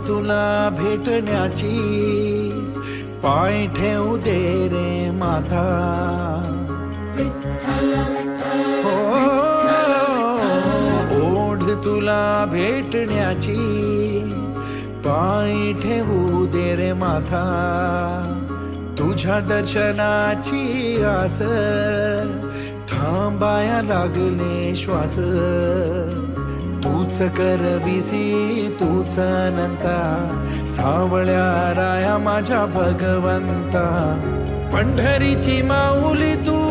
तुला भेटण्याची, पाय ठेवू दे रे माता. हो, ओढ तुला भेटण्याची, पाय ठेवू दे रे माता. तुझ्या दर्शनाची आस, थांबाया लागले श्वास. तूच करविसी तूच अनंता, सावळ्या राया माझ्या भगवंता. पंढरीची माऊली तू